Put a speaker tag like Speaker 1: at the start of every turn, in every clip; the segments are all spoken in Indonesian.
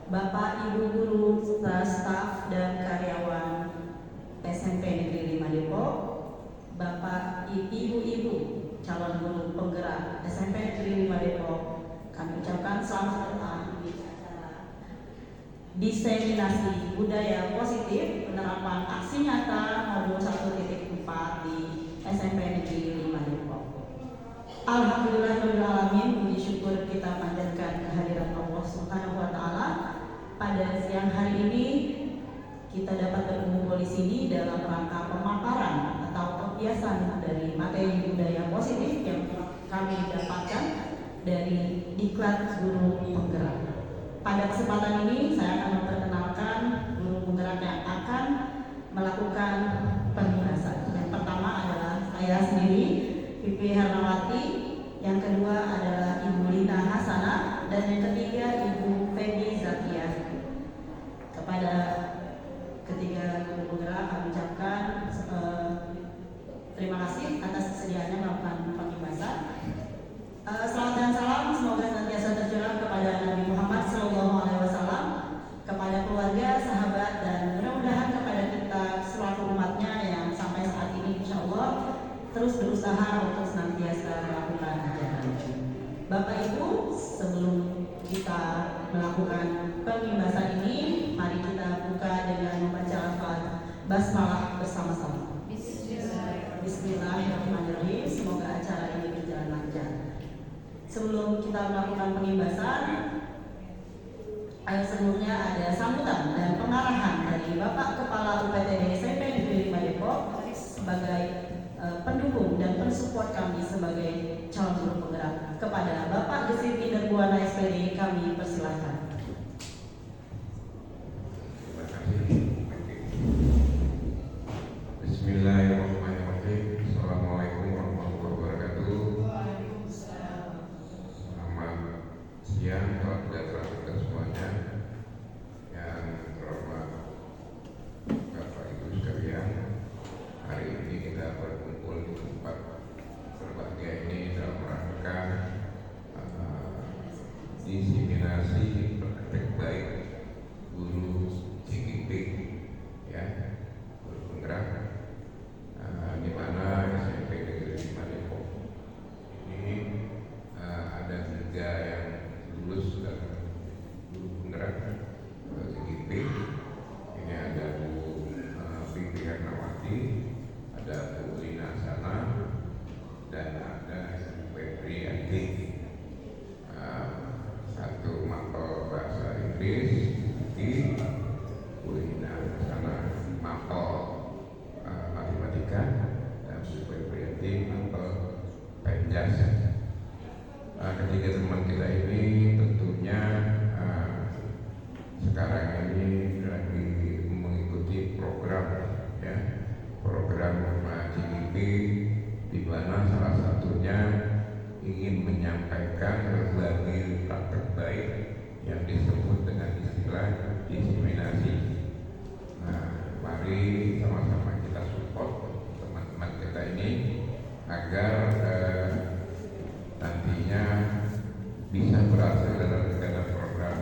Speaker 1: Bapak Ibu guru, staf dan karyawan SMP Negeri 5 Depok, Bapak Ibu calon guru penggerak SMP Negeri 5 Depok, kami ucapkan selamat datang di acara diseminasi budaya positif penerapan aksi nyata modul 1.4 di SMP Negeri 5 Depok. Alhamdulillahirrahmanirrahim, puji syukur kita panjatkan kehadiran Allah Subhanahu wa Ta'ala. Pada siang hari ini kita dapat berkumpul di sini dalam rangka pemaparan atau pembiasan dari materi budaya positif yang kami dapatkan dari Diklat Guru Penggerak. Pada kesempatan ini saya akan memperkenalkan guru penggerak yang akan melakukan pembahasan. Yang pertama adalah saya sendiri, Pipi Hernawati, yang kedua adalah Ibu Lina Hasanah, dan yang ketiga Ibu Peggy Zakia. Kepada ketiga guru penggerak kami ucapkan terima kasih atas kesediaannya melakukan pembahasan. Selamat dan salam semoga senantiasa tercurah kepada Nabi Muhammad SAW, kepada keluarga, sahabat, dan mudah-mudahan kepada kita selaku umatnya yang sampai saat ini insya Allah terus berusaha untuk senantiasa melakukan ajaran. Bapak Ibu, sebelum kita melakukan pembahasan ini, mari kita buka dengan membaca lafaz basmalah bersama-sama. Bismillahirrahmanirrahim. Semoga acara ini berjalan lancar. Sebelum kita melakukan pembahasan, sebelumnya ada sambutan dan pengarahan dari Bapak Kepala UPTD SMP Negeri 5 Depok sebagai pendukung dan pensupport kami sebagai calon guru penggerak. Kepada Bapak Gesit Inder Buana SPD kami persilahkan.
Speaker 2: Bismillahirrahmanirrahim. Assalamualaikum warahmatullahi wabarakatuh. Selamat siang, selamat sejahtera kita semuanya. Yang terhormat Bapak Ibu sekalian, hari ini kita berkumpul di tempat berbahagia ini dalam rangka diseminasi praktek baik guru CGP, ya, guru penggerak, di mana SMP Negeri 5 Depok ini ada 3 yang lulus dari guru penggerak CGP. Ini ada Bu Pipi Hernawati, ada Bu Lina Hasanah, dan ada Bu Peggy Zakia. Satu mapel bahasa Inggris, Bu Lina Hasanah mapel matematika, dan Bu Peggy Zakia mapel penjas. Ketiga teman kita ini tentunya sekarang ini lagi mengikuti program, ya, program CGP, di mana salah satunya ingin menyampaikan berbagai praktek baik yang disebut dengan istilah diseminasi. Nah, mari sama-sama kita support teman-teman kita ini agar nantinya bisa berhasil dalam kegiatan program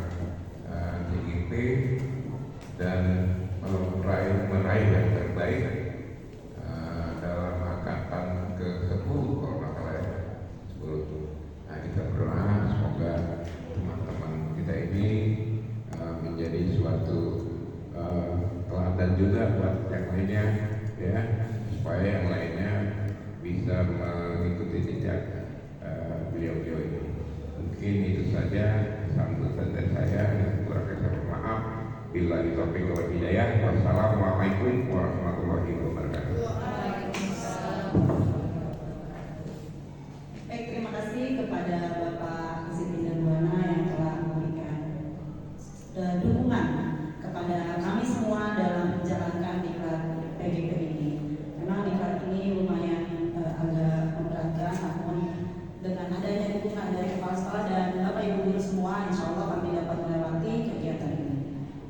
Speaker 2: CGP dan meraih yang terbaik dalam angkatan ke-10 kalau nggak salah ya, 10. Nah, kita berdoa semoga teman-teman kita ini menjadi suatu teladan juga buat yang lainnya, ya, supaya yang lainnya bisa mengikuti jejak beliau-beliau ini. Mungkin itu saja sambutan dari saya. Kurang saya maaf. Billahi taufiq wal hidayah. Wassalamualaikum warahmatullahi wabarakatuh.
Speaker 1: Baik, terima kasih kepada Bapak Gesit Inder Buana yang telah memberikan dukungan kepada kami semua dalam menjalankan diklat PGP ini. Memang diklat ini lumayan agak memberatkan, namun dengan adanya dukungan dari kepala sekolah dan Bapak Ibu guru semua, insya Allah kami dapat melewati kegiatan ini.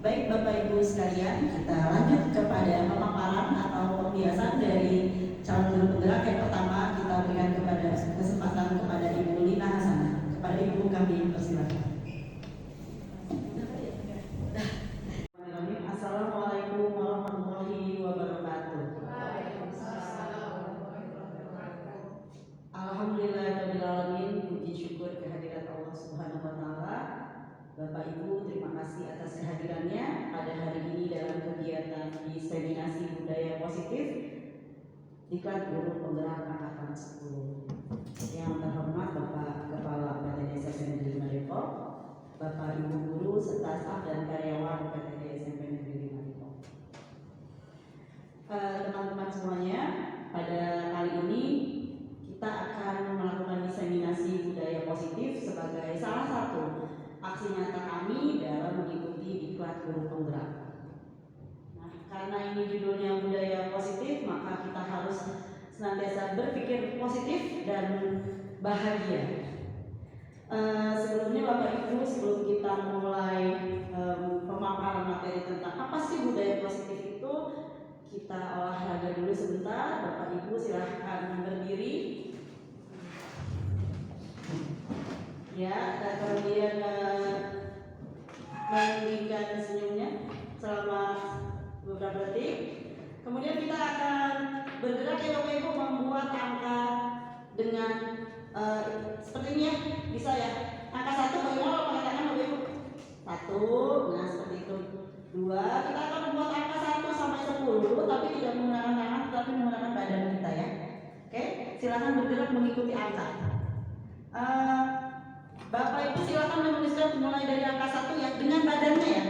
Speaker 1: Baik Bapak Ibu sekalian, kita lanjut kepada pemaparan atau pembiasan dari calon guru penggerak. Yang pertama kita berikan kepada kesempatan kepada Ibu Lina Hasanah. Kepada Ibu kami persilakan. Bapak Ibu, terima kasih atas kehadirannya pada hari ini dalam kegiatan diseminasi budaya positif Diklat Guru Penggerak Angkatan 10. Yang terhormat Bapak Kepala PTD SMP Negeri 5 Depok, Bapak Ibu guru serta staf dan karyawan PTD SMP Negeri 5 Depok. Teman-teman semuanya, pada kali ini kita akan melakukan diseminasi budaya positif sebagai salah satu aksi nyata kami dalam mengikuti Diklat Guru Penggerak. Nah, karena ini judulnya budaya positif, maka kita harus senantiasa berpikir positif dan bahagia. Sebelumnya Bapak Ibu, sebelum kita mulai pemaparan materi tentang apa sih budaya positif itu, kita olahraga dulu sebentar. Bapak Ibu silahkan berdiri. Ya, dan kemudian meninggikan senyumnya selama beberapa detik. Kemudian kita akan bergerak ya Bapak Ibu, membuat angka dengan seperti ini ya, bisa ya. Angka 1 bagaimana kalau pakai tangan Bapak Ibu? 1, nah seperti itu. 2, kita akan membuat angka 1 sampai 10, tapi tidak menggunakan tangan, tapi menggunakan badan kita ya. Oke, silakan bergerak mengikuti angka. Bapak Ibu silakan menuliskan mulai dari angka 1 ya, dengan badannya ya.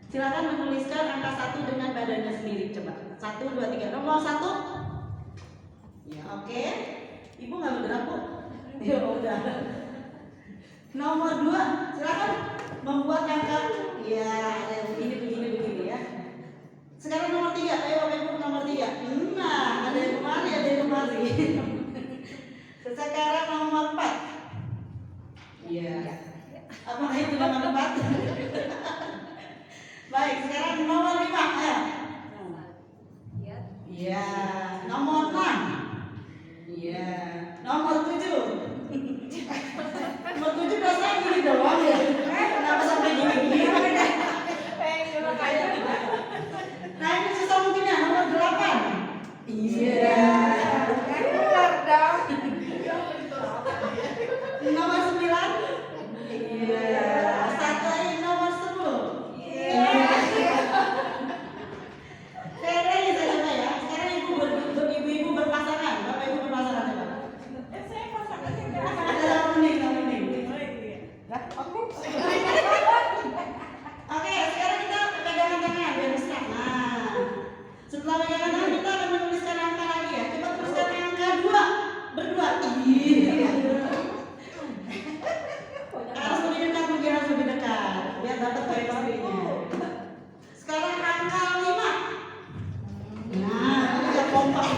Speaker 1: Silakan menuliskan angka 1 dengan badannya sendiri, coba. 1, 2, 3, nomor 1. Ya, oke. Ibu nggak bergerak Bu? Ya udah. Nomor 2, silakan membuat angka. Ya, ada begini ya. Sekarang nomor 3, ayo Bapak Ibu nomor 3. Nah, ada yang kemari, ada yang kemari. Sekarang nomor 4. Iya. Apakah itu nomor 4? Baik, sekarang nomor 5 ya. Iya, nomor 6. Iya, nomor 7. Nomor 7 rasanya gini doang ya. Kenapa sampai gini-gini? Nah, ini susah mungkin ya, nomor 8. Iya. Nomor 9. Iya. Satu lagi nomor 10. Iya. Kayaknya bisa coba ya. Sekarang ibu-ibu berpasangan. Bapak ibu berpasangan coba. Saya pasangan. Ada mending. Oke, sekarang kita pegangan tangan biar mesra. Nah, setelah pegangan tangan kita akan menuliskan angka lagi ya. Coba tuliskan angka 2 berdua. Iya. Harus lebih dekat, mungkin harus lebih dekat biar dapat garis sendirinya. Sekarang angka 5. Nah, udah kompak.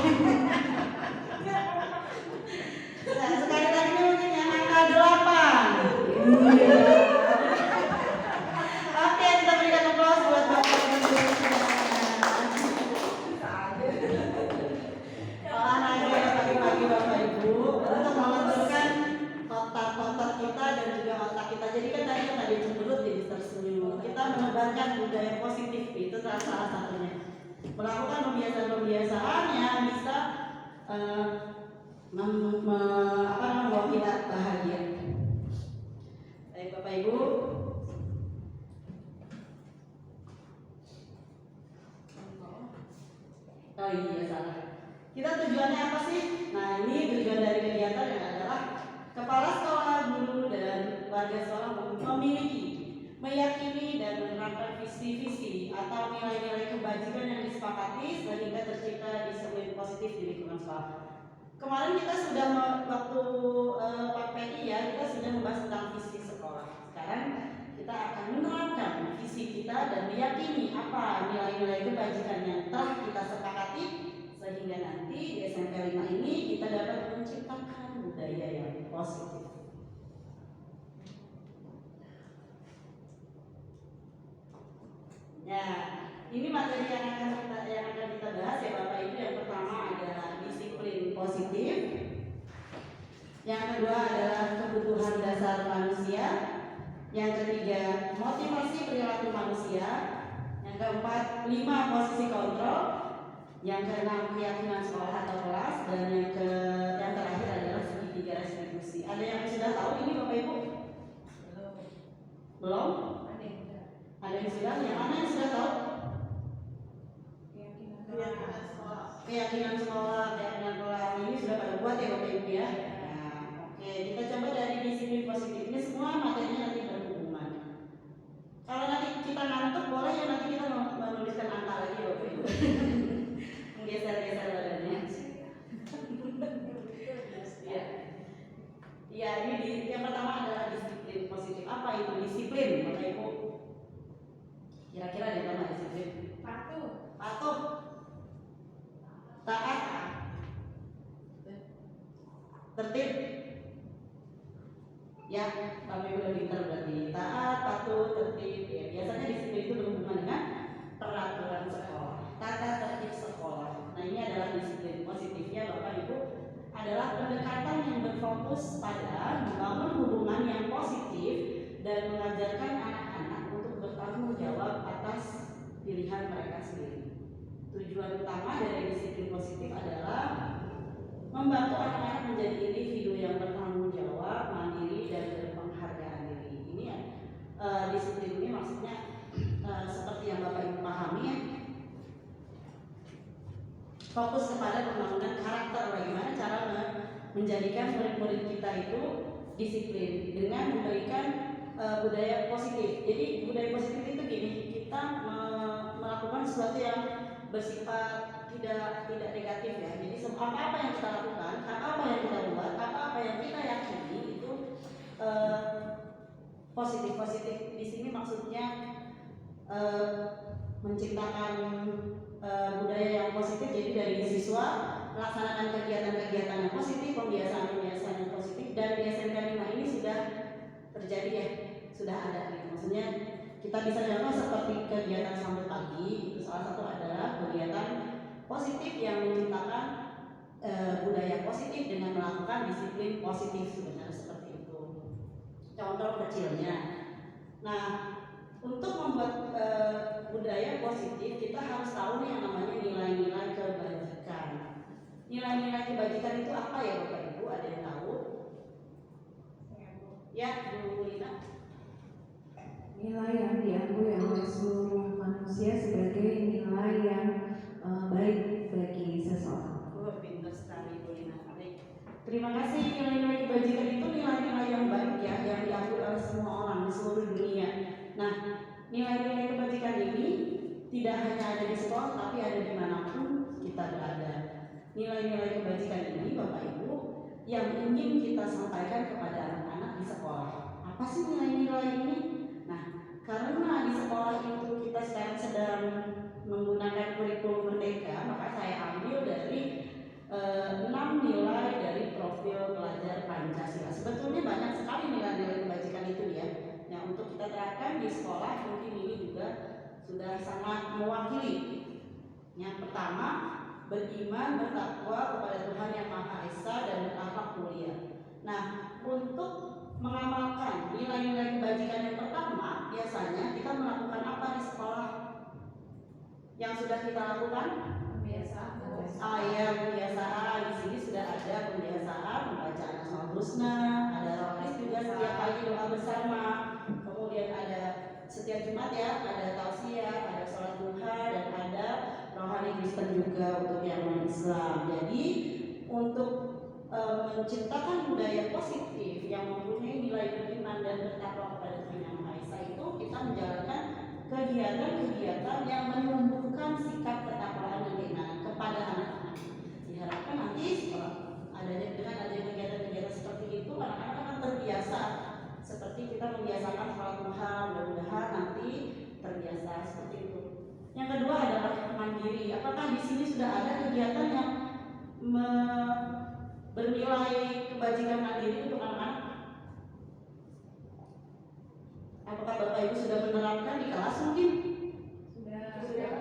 Speaker 1: Nah, sekali lagi nih mungkin yang angka 8. Oke, kita berikan aplaus buat Bapak Ibu. Olahraga pagi-pagi Bapak Ibu untuk melenturkan otak-otak kita dan juga otak kita. Jadi kan tadi cemberut jadi tersenyum. Kita menebarkan budaya positif, itu salah satunya. Melakukan pembiasaan-pembiasaan yang bisa membawa kita bahagia. Baik Bapak Ibu. Oh iya salah. Kita tujuannya apa sih? Nah ini tujuan dari kegiatan yang adalah kepala sekolah, guru dan warga sekolah memiliki, meyakini dan menerapkan visi-visi atau nilai-nilai kebajikan yang disepakati sehingga tercipta disiplin positif di lingkungan sekolah. Kemarin kita sudah waktu Pak PI ya, kita sudah membahas tentang visi sekolah. Sekarang kita akan menerapkan visi kita dan meyakini apa nilai-nilai kebajikan yang telah kita sepakati sehingga nanti di SMP 5 ini kita dapat menciptakan budaya yang positif. Ya, ini materi yang akan kita bahas ya Bapak Ibu. Yang pertama adalah disiplin positif. Yang kedua adalah kebutuhan dasar manusia. Yang ketiga, motivasi perilaku manusia. Yang keempat, 5 posisi kontrol. Yang keenam, keyakinan sekolah atau kelas. Dan yang terakhir adalah segitiga restitusi. Ada yang sudah tahu ini Bapak Ibu? Belum? Ada yang sudah? Yang mana yang sudah tahu? Keyakinan sekolah, keyakinan kelas ini sudah pada buat ya Bapak Ibu ya. Nah, oke, kita coba dari disiplin positif ini semua materinya nanti berhubungan. Kalau nanti kita ngantuk boleh ya nanti kita menuliskan angka lagi Bapak Ibu. Menggeser-geser badannya. Ya. Ya, ini yang pertama adalah disiplin positif. Apa itu disiplin Bapak Ibu? Kira-kira ada yang tahu disiplin? Patuh. Taat, tertib, ya, kami udah pintar berarti. Taat, patuh, tertib. Ya, biasanya disiplin itu berhubungan dengan peraturan sekolah, tata tertib sekolah. Nah, ini adalah disiplin positifnya Bapak Ibu adalah pendekatan yang berfokus pada membangun hubungan yang positif dan mengajarkan anak-anak untuk bertanggung jawab atas pilihan mereka sendiri. Tujuan utama dari disiplin positif adalah membantu anak-anak menjadi individu yang bertanggung jawab, mandiri, dan berpenghargaan diri. Ini ya, disiplin ini maksudnya seperti yang Bapak Ibu pahami ya, fokus kepada pembangunan karakter, bagaimana cara menjadikan murid-murid kita itu disiplin dengan memberikan budaya positif. Jadi budaya positif itu gini, kita melakukan sesuatu yang bersifat tidak negatif ya. Jadi apa-apa yang kita lakukan, apa-apa yang kita buat, apa-apa yang kita yakini itu positif. Di sini maksudnya menciptakan budaya yang positif. Jadi dari siswa melaksanakan kegiatan-kegiatan yang positif, pembiasaan yang positif, dan di SMK 5 ini sudah terjadi ya, sudah ada gitu. Maksudnya kita bisa contoh seperti kegiatan sambut pagi, itu salah satu adalah kegiatan positif yang menciptakan budaya positif dengan melakukan disiplin positif, sebenarnya seperti itu. Contoh kecilnya. Nah, untuk membuat budaya positif kita harus tahu nih yang namanya nilai-nilai kebajikan. Nilai-nilai kebajikan itu apa ya Bapak Ibu? Ada yang tahu? Ya, Bu Lina.
Speaker 3: Nilai yang diakui oleh seluruh manusia sebagai nilai yang baik bagi seseorang.
Speaker 1: Pintar sekali Bu Lina. Terima kasih. Nilai-nilai kebajikan itu nilai-nilai yang baik ya, yang diakui oleh semua orang di seluruh dunia. Nah, nilai-nilai kebajikan ini tidak hanya ada di sekolah, tapi ada dimanapun kita berada. Nilai-nilai kebajikan ini Bapak Ibu yang ingin kita sampaikan kepada anak-anak di sekolah. Apa sih nilai-nilai ini? Nah, karena di sekolah itu kita sekarang sedang menggunakan kurikulum merdeka, maka saya ambil dari 6 nilai dari profil pelajar Pancasila. Sebetulnya banyak sekali nilai-nilai kebajikan itu ya, yang untuk kita terapkan di sekolah. Mungkin ini juga sudah sangat mewakili. Yang pertama, beriman, bertakwa kepada Tuhan Yang Maha Esa dan berakhlak mulia. Nah, untuk mengamalkan nilai-nilai kebajikan yang pertama, biasanya kita melakukan apa di sekolah? Yang sudah kita lakukan? Pembiasaan. Pembiasaan. Di sini sudah ada pembiasaan membaca Asmaul Husna, ada rohis juga setiap pagi doa bersama. Kemudian ada setiap Jumat ya, ada tausiah, ada sholat duha, dan ada rohani Kristen juga untuk yang non-Islam. Jadi untuk menciptakan budaya positif yang mempunyai nilai beriman dan bertakwa kepada Tuhan Yang Maha Esa itu kita menjalankan kegiatan-kegiatan yang menumbuhkan sikap ketakwaan dan keimanan kepada anak-anak. Diharapkan nanti setelah dengan adanya kegiatan-kegiatan seperti itu anak-anak akan terbiasa. Seperti kita membiasakan sholat duha, mudah-mudahan nanti terbiasa seperti itu. Yang kedua adalah mandiri. Apakah di sini sudah ada kegiatan yang bernilai kebajikan mandiri untuk anak-anak? Apakah Bapak Ibu sudah menerapkan di kelas mungkin? Sudah.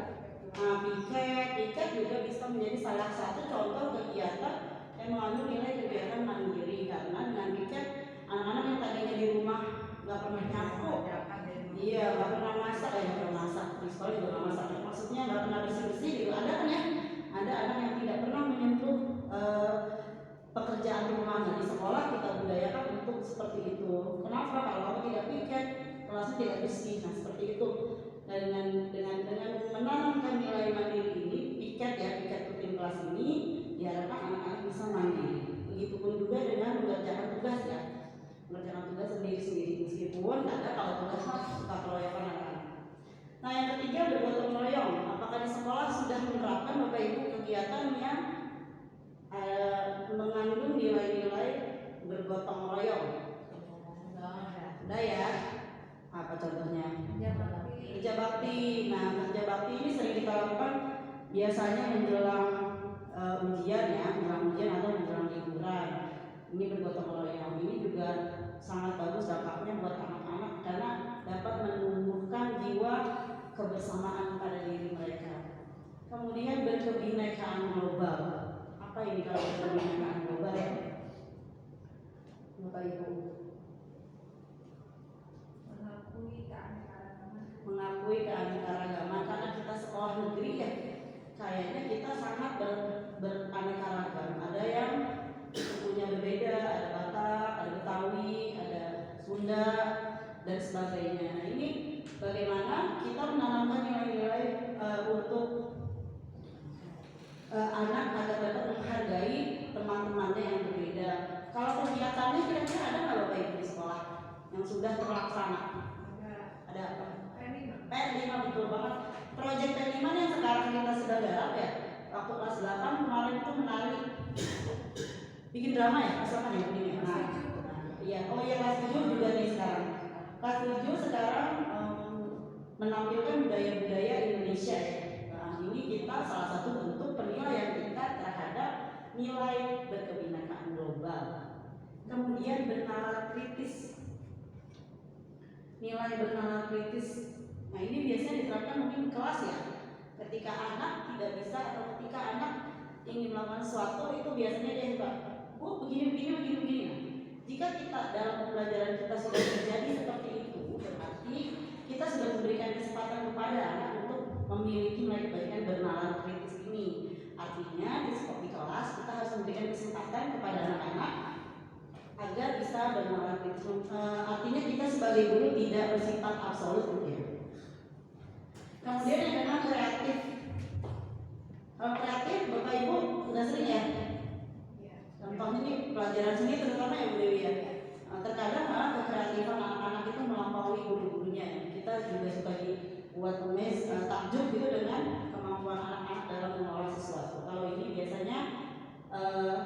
Speaker 1: Nah, piket juga bisa menjadi salah satu contoh kegiatan yang mengandung nilai kegiatan mandiri, karena dengan piket anak-anak yang tadinya di rumah nggak pernah nyapu, iya nggak pernah masak, di sekolah juga nggak masak, maksudnya nggak pernah bersih gitu. Ada kan ya? Ada anak yang tidak pernah menyentuh pekerjaan rumah. Nah, di sekolah kita budayakan untuk seperti itu. Kenapa? Kalau kamu tidak piket, kelasnya contohnya?
Speaker 3: Bakti.
Speaker 1: Kerja bakti. Nah, kerja bakti ini sering kita lakukan biasanya menjelang ujian ya, menjelang ujian atau menjelang liburan. Ini bergotong royong. Ini juga sangat bagus dampaknya buat anak-anak karena dapat menumbuhkan jiwa kebersamaan pada diri mereka. Kemudian berkebinekaan global. Apa ini kalau berkebinekaan global ya? Bapak Ibu, mengakui keanekaragaman karena kita sekolah negeri ya, kayaknya kita sangat beraneka ragam. Ada yang sukunya berbeda, ada Batak, ada Betawi, ada Sunda dan sebagainya. Nah, ini bagaimana kita menanamkan nilai-nilai untuk anak agar dapat menghargai teman-temannya yang berbeda. Kalau kegiatannya kira-kira ada nggak Bapak Ibu di sekolah yang sudah terlaksana? Ada apa? P5 betul banget. Proyek P5 yang sekarang kita sudah garap ya. Waktu kelas 8 kemarin itu menari, bikin drama ya, kelas 8 ya ini. Nah, iya. Oh iya, kelas 7 juga nih sekarang. Kelas 7 sekarang menampilkan budaya-budaya Indonesia ya. Nah, ini kita salah satu bentuk penilaian kita terhadap nilai berkebinekaan global. Kemudian bernalar kritis. Nilai bernalar kritis. Nah, ini biasanya diterapkan mungkin di kelas ya. Ketika anak tidak bisa atau ketika anak ingin melakukan sesuatu itu biasanya dia juga, begini. Nah, jika kita dalam pembelajaran kita sudah terjadi seperti itu, berarti kita sudah memberikan kesempatan kepada anak untuk memiliki nilai kebaikan bernalar kritis ini. Artinya di kelas kita harus memberikan kesempatan kepada anak-anak agar bisa bernalar kritis. Artinya kita sebagai guru tidak bersifat absolut ya. Kemudian yang kedua kreatif. Kalau kreatif Bapak Ibu sudah sering ya? Contohnya ini pelajaran seni terutama ya Bu Dewi ya. Terkadang malah kekreatifan anak-anak itu melampaui guru-gurunya. Kita juga suka dibuat tulis takjub gitu dengan kemampuan anak-anak dalam mengolah sesuatu. Kalau ini biasanya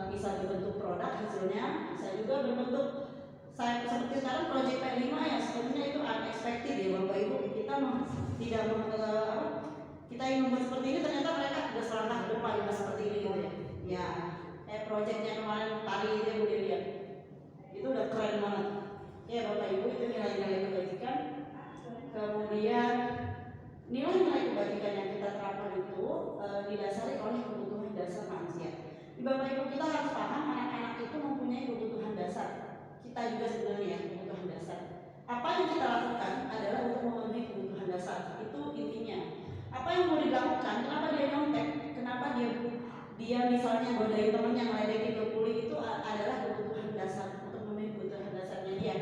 Speaker 1: bisa berbentuk produk hasilnya, bisa juga berbentuk seperti sekarang proyek P5 yang sebenarnya itu unexpected ya Bapak Ibu. Kita kita ingin membuat seperti ini, ternyata mereka sudah selangkah ke depan seperti ini gitu ya. Ya, proyeknya kemarin tari itu Bu Dewi ya, itu udah keren banget. Ya Bapak Ibu, itu nilai-nilai kebajikan. Kemudian nilai-nilai kebajikan yang kita terapkan itu didasari oleh kebutuhan dasar manusia. Di Bapak Ibu kita harus paham anak-anak itu mempunyai kebutuhan dasar. Kita juga sebenarnya kebutuhan dasar. Apa yang kita lakukan adalah untuk memenuhi kebutuhan dasar. Itu intinya. Apa yang mau dilakukan? Kenapa dia nyontek? Kenapa dia misalnya godain temennya ngeledekin ke kuli, itu adalah kebutuhan dasar untuk memenuhi kebutuhan dasarnya dia.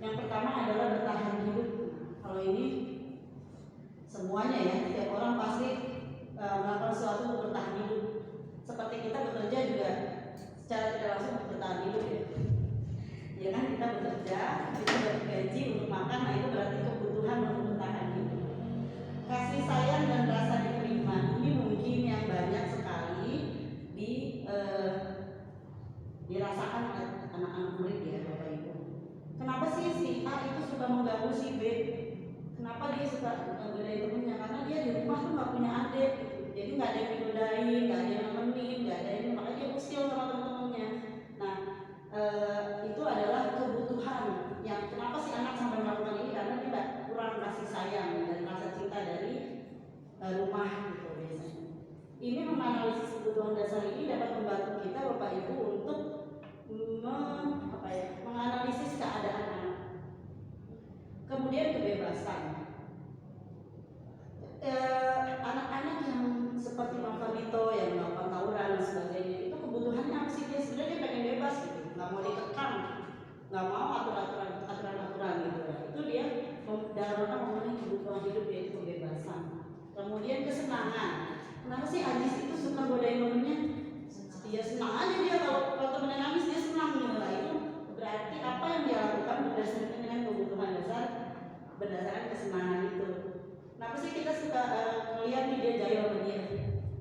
Speaker 1: Yang pertama adalah bertahan hidup. Kalau ini semuanya ya, setiap orang pasti melakukan sesuatu untuk bertahan hidup. Seperti kita bekerja juga secara tidak langsung untuk bertahan hidup ya. Ya kan, kita bekerja, kita dapat gaji untuk makan, nah itu berarti kebutuhan untuk bertahan hidup. Kasih sayang dan rasa diterima ini mungkin yang banyak sekali dirasakan oleh anak-anak murid ya Bapak Ibu. Kenapa sih si A itu suka mengganggu si B? Kenapa dia suka ngegodain temennya? Karena dia di rumah tuh nggak punya adik gitu. Jadi nggak ada yang digodain, nggak ada yang nemenin, nggak ada yang, makanya dia usil sama temen-temennya. Nah, itu adalah kebutuhan yang kenapa si anak sampai melakukan ini, karena dia kurang kasih sayang dan rasa cinta dari rumah gitu biasanya. Ini menganalisis kebutuhan dasar ini dapat membantu kita Bapak Ibu untuk menganalisis keadaan anak. Kemudian kebebasan. Anak-anak yang seperti Bang Fabito yang melakukan tawuran dan sebagainya, itu kebutuhannya apa sih? Dia sebenarnya pengen bebas gitu, nggak mau dikekang, nggak mau aturan-aturan gitu ya. Itu dia dalam rangka memenuhi kebutuhan hidup, yaitu kebebasan. Kemudian kesenangan. Kenapa sih Ajis itu suka godain temennya? Ya senang aja dia, kalau temennya nangis dia senang gitu lah. Itu berarti apa yang dia lakukan berdasarkan dengan kebutuhan dasar, berdasarkan kesenangan itu. Kenapa sih kita suka melihat dia jahil sama dia?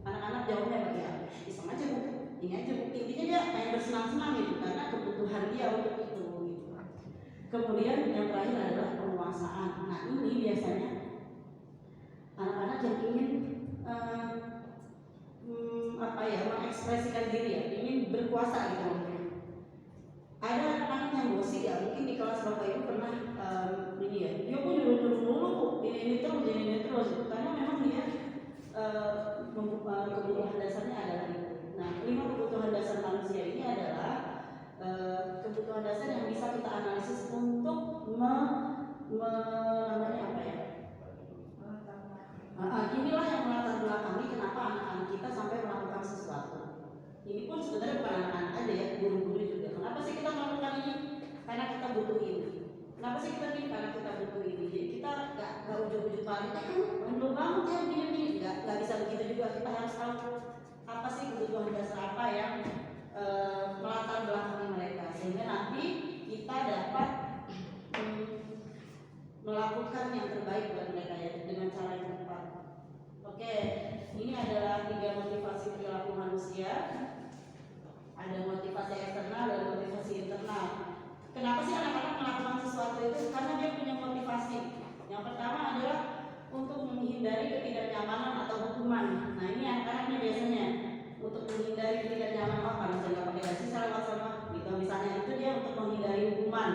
Speaker 1: Anak-anak jawabnya apa ya? Iseng aja Bu, ini aja Bu. Intinya dia pengen bersenang-senang gitu, karena kebutuhan dia untuk itu gitu. Kemudian yang terakhir adalah penguasaan. Nah biasanya anak-anak yang ingin mengekspresikan diri ya, ingin berkuasa gitu mungkin. Ada anak-anak yang gosip ya, mungkin di kelas Bapak Ibu pernah ini ya, dia pun nyuruh dulu ini terus, karena memang dia kebutuhan dasarnya adalah itu. Nah, 5 kebutuhan dasar manusia ini adalah kebutuhan dasar yang bisa kita analisis untuk namanya apa ya? Inilah yang melatar belakangi kenapa anak-anak kita sampai melakukan sesuatu. Ini pun sebenarnya bukan anak-anak aja ya, guru-guru juga. Kenapa sih kita melakukan ini? Karena kita butuh ini. Kenapa sih kita ini? Karena kita butuh ini. Jadi kita nggak ujuk-ujuk balik. Kan belum bangun ya begini. Nggak bisa begitu juga. Kita harus tahu apa sih kebutuhan dasar apa yang melatar belakangi mereka, sehingga nanti kita dapat melakukan yang terbaik buat mereka ya, dengan cara yang tepat. Oke, ini adalah 3 motivasi perilaku manusia. Ada motivasi eksternal dan motivasi internal. Kenapa sih anak-anak melakukan sesuatu itu? Karena dia punya motivasi. Yang pertama adalah untuk menghindari ketidaknyamanan atau hukuman. Nah, ini anak-anaknya biasanya untuk menghindari ketidaknyamanan, karena saya nggak pakai dasi, saya lewat sama gitu. Misalnya itu dia untuk menghindari hukuman.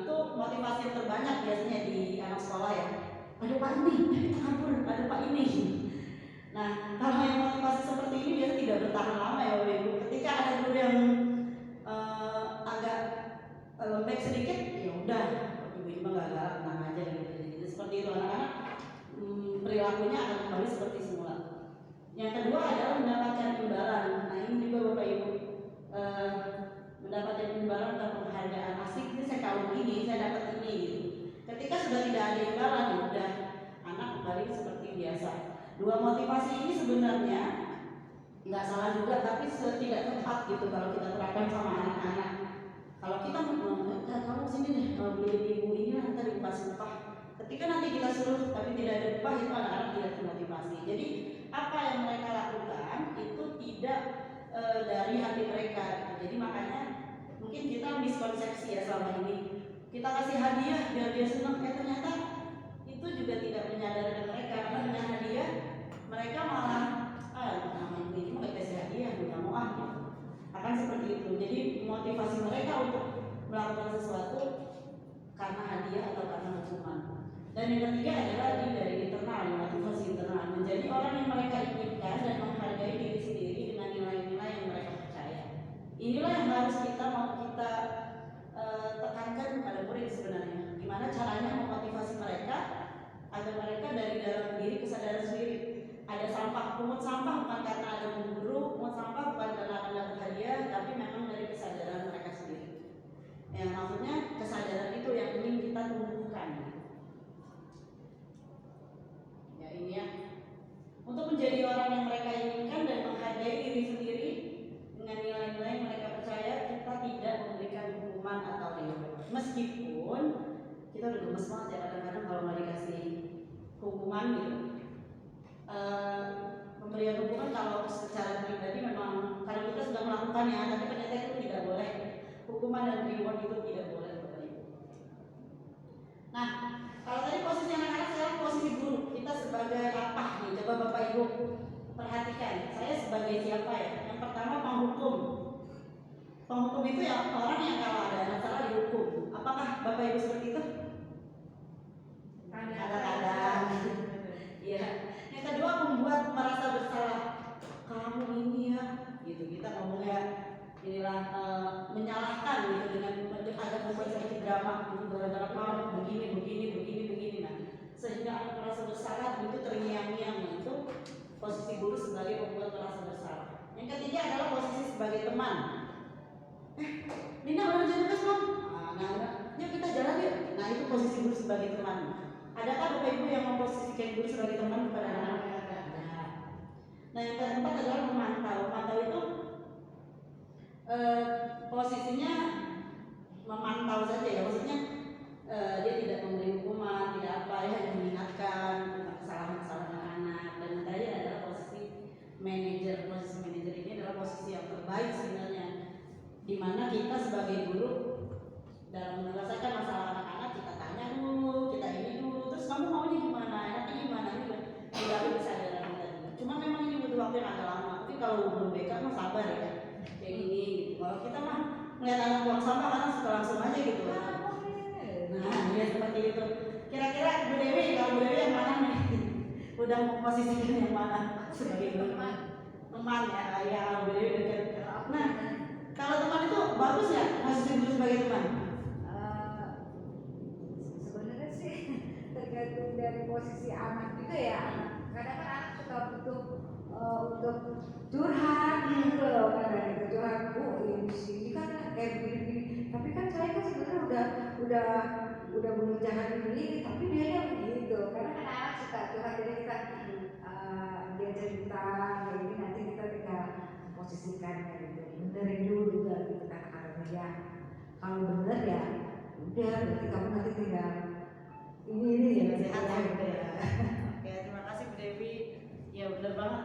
Speaker 1: Itu motivasi yang terbanyak biasanya di anak sekolah ya. Ada Pak ini, kita kabur, ada Pak ini. Nah, kalau yang motivasi seperti ini biasanya tidak bertahan lama ya Bapak Ibu. Ketika ada guru yang agak lembek sedikit, ya udah, ibu-ibu nggak galak, tenang aja gitu. Jadi seperti itu anak-anak perilakunya akan kembali seperti semula. Yang kedua adalah mendapatkan imbalan. Nah, ini juga Bapak Ibu mendapatkan imbalan atau penghargaan. Asik, ini saya tahu ini, saya dapat ini gitu. Ketika sudah tidak ada imbalan, ya udah, anak kembali seperti biasa. 2 motivasi ini sebenarnya nggak salah juga, tapi tidak tepat gitu kalau kita terapkan sama anak-anak. Kalau kita kamu sini deh, kalau beli ibu ini nanti dikasih upah. Ketika nanti kita suruh tapi tidak ada upah, itu anak-anak tidak termotivasi. Jadi apa yang mereka lakukan itu tidak dari hati mereka. Jadi makanya mungkin kita miskonsepsi ya selama ini. Kita kasih hadiah biar dia senang, ternyata itu juga tidak menyadarkan mereka. Karena dengan hadiah mereka malah namanya ini mau kasih hadiah, nggak mau gitu. Akan seperti itu. Jadi motivasi mereka untuk melakukan sesuatu karena hadiah atau karena hukuman. Dan yang ketiga adalah dari internal, motivasi internal, menjadi orang yang mereka inginkan dan menghargai diri sendiri dengan nilai-nilai yang mereka percaya. Inilah yang harus kita tekankan kepada murid sebenarnya. Gimana caranya memotivasi mereka agar mereka dari dalam diri kesadaran sendiri. Ada sampah, pungut sampah bukan karena ada guru, pungut sampah bukan karena akan dapat hadiah, tapi memang dari kesadaran mereka sendiri. Ya, maksudnya kesadaran itu yang ingin kita tumbuhkan. Ya, ini ya. Untuk menjadi orang yang mereka inginkan dan menghargai diri sendiri dengan nilai-nilai yang mereka percaya, kita tidak memberikan hukuman atau reward. Meskipun kita udah gemes banget ya kadang-kadang kalau nggak dikasih hukuman gitu. Pemberian hukuman kalau secara pribadi memang karena kita sudah melakukannya, tapi ternyata itu tidak boleh. Hukuman dan reward itu tidak boleh Bapak Ibu. Nah, kalau tadi posisi anak-anak, sekarang posisi guru. Kita sebagai apa nih? Coba Bapak Ibu perhatikan. Saya sebagai siapa ya? Yang pertama penghukum. Penghukum itu ya orang yang kalau ada anak salah dihukum. Apakah Bapak Ibu seperti itu? Kadang-kadang. Iya. Yang kedua membuat merasa bersalah. Kamu ini ya, gitu. Kita ngomongnya inilah menyalahkan gitu dengan ada membuat sedikit drama gitu, gara-gara kamu begini. Nah, sehingga anak merasa bersalah itu terngiang-ngiang. Itu posisi guru sebagai membuat merasa bersalah. Yang ketiga adalah posisi sebagai teman. Nina udah jadi belum? Nah, yuk kita jalan yuk. Nah, itu posisi guru sebagai teman. Adakah Bapak Ibu yang memposisikan guru sebagai teman kepada anak-anak? Nah, yang keempat adalah memantau. Memantau itu posisinya memantau saja ya, maksudnya dia tidak memberi hukuman, tidak apa ya, hanya mengingatkan tentang kesalahan-kesalahan anak. Dan yang terakhir adalah posisi manajer. Posisi manajer ini adalah posisi yang terbaik sebenarnya, di mana kita sebagai guru dalam menyelesaikan masalah anak-anak kita tanya dulu, kita ini dulu. melihat anak buang sampah karena suka langsung aja gitu. Nah, ya seperti itu. Kira-kira Bu Dewi, kalau Bu Dewi yang mana nih? Udah posisikan yang mana sebagai teman ya? Ya, Bu Dewi dekat. Nah, kalau teman itu bagus ya posisi dulu sebagai teman?
Speaker 4: Sebenarnya sih tergantung dari posisi anak juga ya. Kadang kan anak suka butuh untuk curhat gitu loh, kadang itu curhat, Bu ini sini kan kayak begini, tapi kan saya kan sebenarnya udah mengerjakan ini, tapi dia yang begitu. Karena kan anak suka curhat, jadi kita dia cerita kayak gini, nanti kita tinggal posisikan kayak gitu, benerin dulu juga gitu kata-katanya dia. Kalau bener ya udah, berarti kamu nanti tinggal ini ya
Speaker 1: Sehat ya gitu ya. Oke, terima kasih Bu Dewi. Ya benar banget.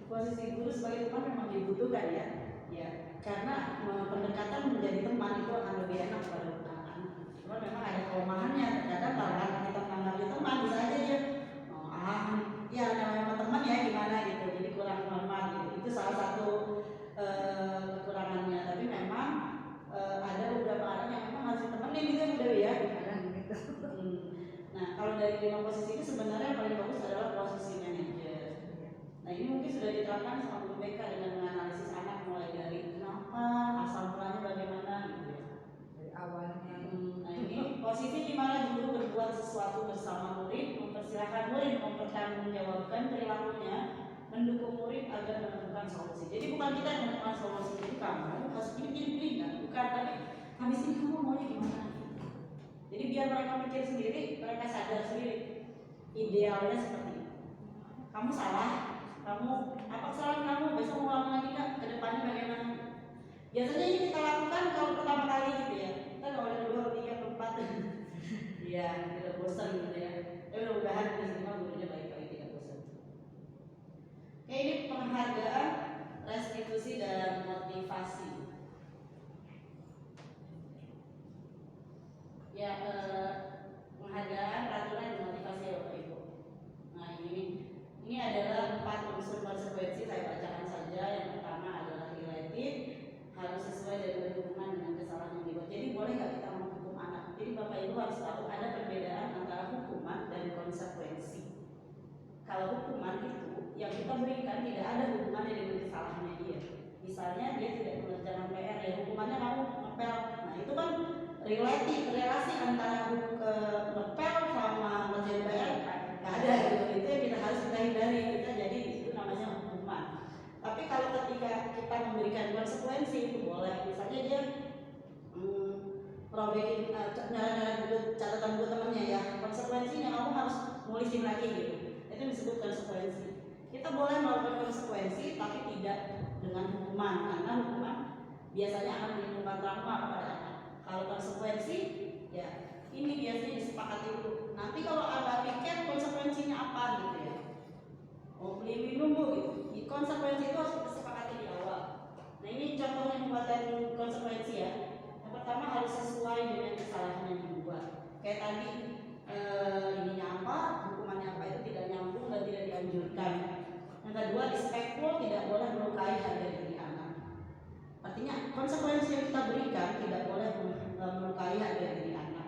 Speaker 1: Posisi guru sebagai teman memang dibutuhkan ya. Ya, karena pendekatan menjadi teman itu akan lebih enak pada anak-anak. Cuma memang ada kelemahannya. Terkadang kalau anak kita menganggap dia teman, bisa aja dia ya namanya teman ya gimana gitu. Jadi kurang hormat gitu. Itu salah satu kekurangannya. Tapi memang ada beberapa anak yang memang harus ditemenin gitu Bu Dewi ya. Nah, kalau dari 5 posisi itu sebenarnya yang paling bagus adalah posisi manajer. Nah, ini mungkin sudah diterapkan sama guru BK dengan menganalisis anak mulai dari kenapa, asal mulanya bagaimana gitu ya.
Speaker 4: dari awalnya.
Speaker 1: Nah, ini posisi di mana guru berbuat sesuatu bersama murid, mempersilahkan murid mempertanggungjawabkan perilakunya, mendukung murid agar menemukan solusi. Jadi bukan kita yang menemukan solusi, jadi kamu harus pilih, bukan, tapi habis ini kamu maunya gimana? Jadi biar mereka mikir sendiri, mereka sadar sendiri. Idealnya seperti itu. Kamu salah, apa kesalahan kamu? Besok ulang lagi nggak? Kedepannya bagaimana? Biasanya ini kita lakukan kalau pertama kali gitu ya. Kita kalau ada 2, 3, 4 iya, tidak bosan gitu ya. Mudah-mudahan di sini gurunya baik-baik, tidak bosan. Oke, ini penghargaan, restitusi dan motivasi. Ya, penghargaan, peraturan, dan motivasi ya Bapak Ibu. Nah, ini adalah 4 unsur konsekuensi, saya bacakan saja. Yang pertama adalah related, harus sesuai dan berhubungan dengan kesalahan yang dibuat. Jadi boleh nggak kita menghukum anak? Jadi Bapak Ibu harus tahu ada perbedaan antara hukuman dan konsekuensi. Kalau hukuman itu yang kita berikan tidak ada hubungannya dengan kesalahannya dia. Misalnya dia tidak mengerjakan PR, ya hukumannya kamu ngepel. Nah, itu kan relasi antara ngepel sama ngerjain PR nggak ada gitu. Itu yang kita harus hindari. Kita jadi itu namanya hukuman. Tapi kalau ketika kita memberikan konsekuensi itu boleh. Misalnya dia robekin nyala-nyala catatan buku temannya ya, konsekuensinya kamu harus nulisin lagi gitu. Itu disebut konsekuensi. Kita boleh melakukan konsekuensi tapi tidak dengan hukuman, karena hukuman biasanya akan menimbulkan trauma kepada anak. Kalau konsekuensi ya ini biasanya disepakati dulu. Nanti kalau ada tiket konsekuensinya apa gitu ya. Mau beli minum Bu gitu. Konsekuensi itu harus kita sepakati di awal. Nah, ini contohnya pembuatan konsekuensi ya. Yang pertama harus sesuai dengan kesalahan yang dibuat. Kayak tadi ininya apa, hukumannya apa, itu tidak nyambung dan tidak dianjurkan. Yang kedua, respectful, tidak boleh melukai harga diri anak. Artinya konsekuensi yang kita berikan tidak boleh melukai harga diri anak.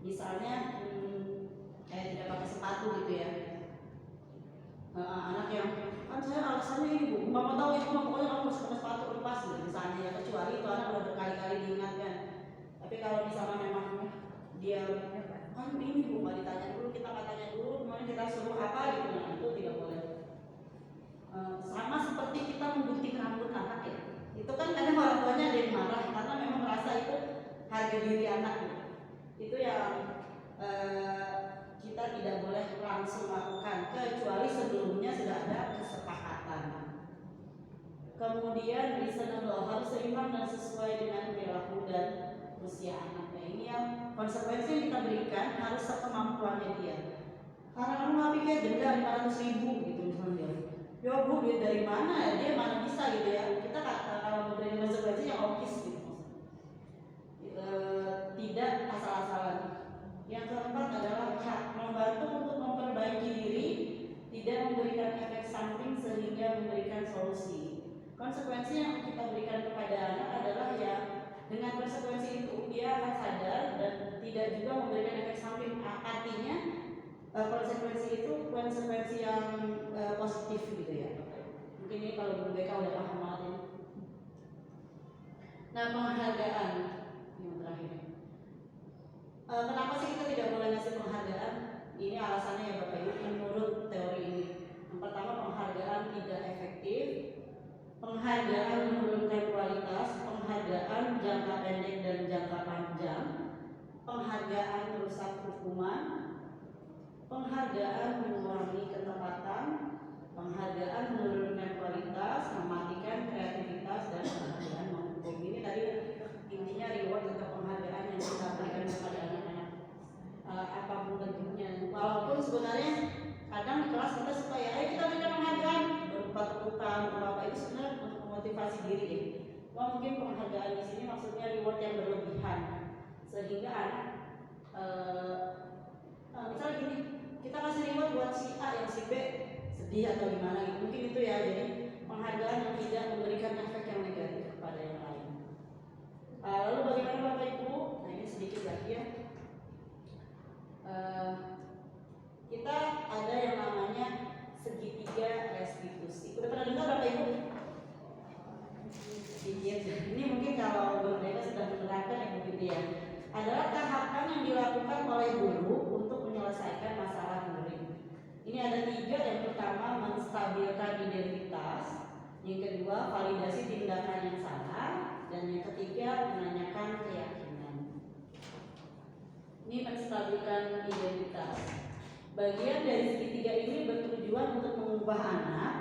Speaker 1: Misalnya kayak tidak pakai sepatu gitu ya. Anak yang kan saya alasannya ini Bu, Mama tahu itu pokoknya kamu harus pakai sepatu lepas gitu, misalnya ya, kecuali itu anak udah berkali-kali diingatkan. Tapi kalau misalnya memang dia kan ini Bu, nggak ditanya dulu, kita katanya dulu, kemudian kita suruh apa gitu, nah itu tidak boleh. Sama seperti kita menggunting rambut anak ya, itu kan kadang orang tuanya ada yang marah karena memang merasa itu harga diri anak gitu. Itu yang kita tidak boleh langsung lakukan kecuali sebelumnya sudah ada kesepakatan. Kemudian reasonable, harus seimbang dan sesuai dengan perilaku dan usia anak. Nah, ini yang konsekuensi yang kita berikan harus sekemampuannya dia. Karena kamu nggak pikir denda 500.000 gitu misalnya, ya Bu duit dari mana ya, dia mana bisa gitu ya. Kita kalau memberi konsekuensi yang logis gitu. Tidak asal-asalan. Yang keempat adalah hak, membantu untuk memperbaiki diri, tidak memberikan efek samping sehingga memberikan solusi. Konsekuensi yang kita berikan kepada anak adalah ya Dengan konsekuensi itu dia akan sadar dan tidak juga memberikan efek samping. Artinya konsekuensi itu konsekuensi yang positif gitu ya. Mungkin ini kalau Guru BK udah paham banget ini. Nah, penghargaan yang terakhir. Kenapa sih kita tidak boleh ngasih penghargaan? Ini alasannya ya Bapak Ibu menurut teori ini. Yang pertama, penghargaan tidak efektif, penghargaan menurunkan kualitas, penghargaan jangka pendek dan jangka panjang, penghargaan merusak hukuman, penghargaan mengurangi ketepatan, penghargaan menurunkan kualitas, mematikan kreativitas, dan penghargaan menghukum. Ini tadi intinya reward atau penghargaan yang kita berikan kepada anak-anak, apapun bentuknya. Walaupun sebenarnya kadang di kelas kita suka ya, ayo kita berikan penghargaan berupa tepukan, berupa apa, itu sebenarnya untuk memotivasi diri ya. Cuma mungkin penghargaan di sini maksudnya reward yang berlebihan, sehingga anak misalnya gini, kita kasih reward buat si A yang si B sedih atau gimana gitu, mungkin itu ya. Jadi penghargaan yang tidak memberikan efek yang negatif kepada yang lain. Lalu bagaimana Bapak Ibu? Nah ini sedikit lagi ya. Kita ada yang namanya segitiga restitusi. Udah pernah dengar Bapak Ibu? Ini mungkin kalau mereka sudah menerapkan yang begitu ya. Adalah tahapan yang dilakukan oleh guru untuk menyelesaikan masalah murid. Ini ada 3. Yang pertama, menstabilkan identitas. Yang kedua, validasi tindakan yang salah. Dan yang ketiga, menanyakan keyakinan. Ini menstabilkan identitas. Bagian dari segitiga ini bertujuan untuk mengubah anak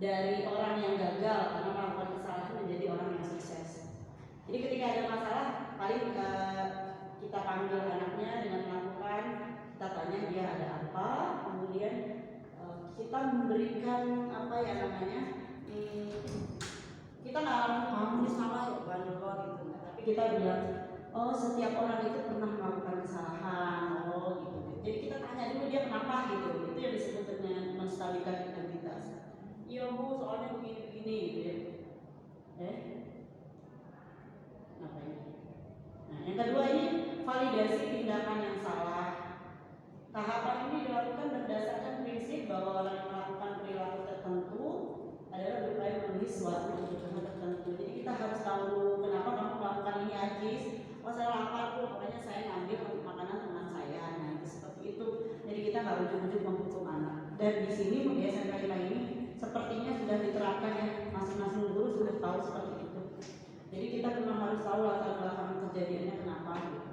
Speaker 1: dari orang yang gagal karena melakukan kesalahan menjadi orang yang sukses. Jadi ketika ada masalah, paling kita panggil anaknya dengan melakukan, kita tanya dia ada apa, kemudian kita memberikan apa ya namanya, kita nggak kamu salah ya bandel gitu, tapi kita bilang, oh setiap orang itu pernah melakukan kesalahan, oh gitu. Jadi kita tanya dulu dia kenapa gitu, itu yang disebut dengan menstabilkan identitas. Iya Bu, soalnya begini gitu ya. Kenapa ini? Nah, yang kedua ini validasi tindakan yang salah. Tahapan ini dilakukan berdasarkan prinsip bahwa orang yang melakukan perilaku tertentu adalah berupaya memenuhi suatu kebutuhan tertentu. Jadi kita harus tahu kenapa kamu melakukan ini Ajis. Oh saya lapar tuh, makanya saya ngambil untuk makanan teman saya. Nah itu seperti itu. Jadi kita nggak ujuk-ujuk menghukum anak. Dan di sini di SMK ini sepertinya sudah diterapkan ya, masing-masing guru sudah tahu seperti itu. Jadi kita memang harus tahu latar belakang kejadiannya kenapa gitu.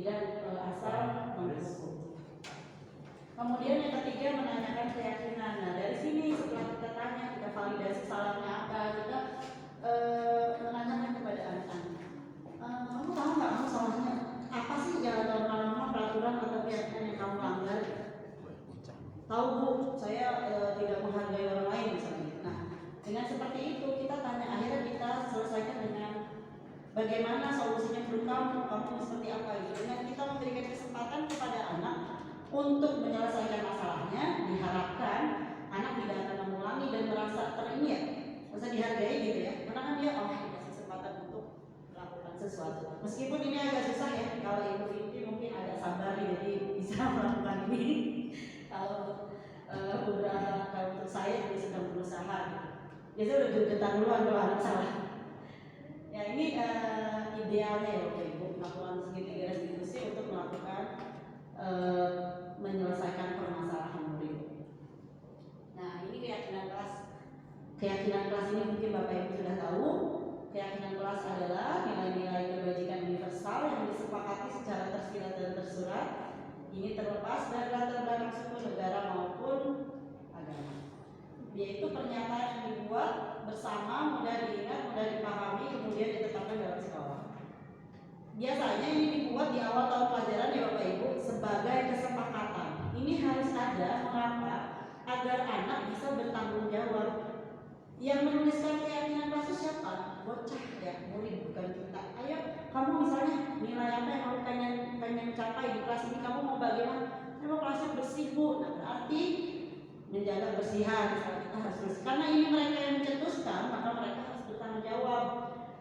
Speaker 1: Tidak asal menghukum. Kemudian yang ketiga menanyakan keyakinan. Nah dari sini setelah kita tanya, kita validasi salahnya apa, kita menanyakan kepada anak-anak. Kamu tahu nggak kamu salahnya apa sih? Jangan lama-lama peraturan atau keyakinan yang kamu langgar. Tahu Bu, saya tidak menghargai orang lain misalnya. Nah dengan seperti itu kita tanya, akhirnya kita selesaikan dengan bagaimana solusinya menurut kamu seperti apa gitu. Dengan kita memberikan kesempatan kepada anak untuk menyelesaikan masalahnya, diharapkan anak tidak akan mengulangi dan merasa teringat, merasa dihargai gitu ya. Karena kan dia dikasih kesempatan untuk melakukan sesuatu. Meskipun ini agak susah ya, kalau Ibu Fitri mungkin agak sabar jadi bisa melakukan ini. Kalau beberapa kalau untuk saya yang sedang berusaha, biasanya udah gergetan duluan kalau anak salah. Ya ini idealnya ya Bapak Ibu melakukan segitiga restitusi untuk melakukan menyelesaikan permasalahan murid. Nah ini keyakinan kelas. Keyakinan kelas ini mungkin Bapak Ibu sudah tahu. Keyakinan kelas adalah nilai-nilai kebajikan universal yang disepakati secara tersirat dan tersurat. Ini terlepas dari latar belakang suku, negara maupun agama. Yaitu pernyataan yang dibuat bersama, mudah diingat, mudah dipahami, kemudian ditetapkan dalam sekolah. Biasanya ini dibuat di awal tahun pelajaran ya Bapak Ibu sebagai kesepakatan. Ini harus ada, mengapa? Agar anak bisa bertanggung jawab. Yang menuliskan keyakinan kelas siapa? Bocah ya, murid bukan kita. Ayo, kamu misalnya nilai apa yang kamu pengen capai di kelas ini, kamu mau bagaimana? Kamu kelasnya bersih Bu. Nah berarti menjaga kebersihan, kita harus bersih. Karena ini mereka yang mencetuskan, maka mereka harus bertanggung jawab.